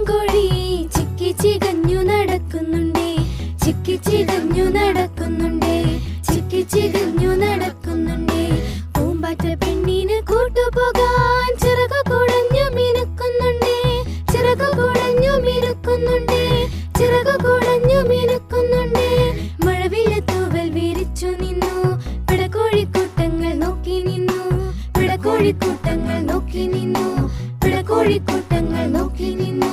കോഴി ചിക്കി ചികഞ്ഞു നടക്കുന്നുണ്ടേ, ചിക്കി ചികഞ്ഞു നടക്കുന്നുണ്ടേ, ചിക്കി ചികഞ്ഞു നടക്കുന്നുണ്ടേ. പൂമ്പാറ്റ പെണ്ണിന് കൂട്ടുപോകാൻ ചിറകു കുടഞ്ഞു മിനുക്കുന്നുണ്ടേ, ചിറകു കുടഞ്ഞു മിനുക്കുന്നുണ്ടേ, ചിറകു കുടഞ്ഞു മിനുക്കുന്നുണ്ടേ. മഴവില്ല് തൂവൽ വിരിച്ചു നിന്നു, പിടക്കോഴിക്കൂട്ടങ്ങൾ നോക്കി നിന്നു, പിടക്കോഴിക്കൂട്ടങ്ങൾ നോക്കി നിന്നു, പിടക്കോഴിക്കൂട്ടങ്ങൾ നോക്കി നിന്നു.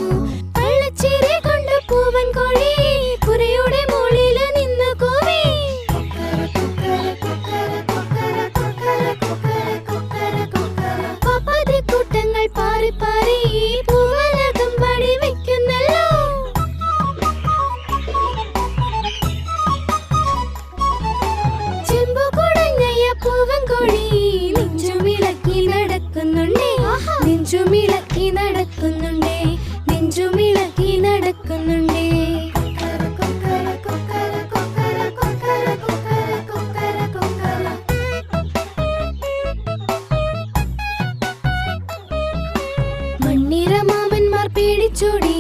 വെള്ളച്ചീരി കൊണ്ട് പൂവൻ കോഴി പുരയുടെ മുകളില് നിന്ന് കോവി. പാപ്പാതിക്കൂട്ടങ്ങൾ പാറി പാറി പൂവനകം പടി വെക്കുന്നല്ലോ. ചെമ്പു കുടഞ്ഞയ പൂവൻ കോഴി നെഞ്ചുമിളക്കി നടക്കുന്നുണ്ടേ, നെഞ്ചുമിളക്കി നടക്കുന്നുണ്ടേ, നെഞ്ചുമിളക്കി നടക്കുന്നുണ്ടേ. മണ്ണിര മാമന്മാർ പേടിച്ചോടി,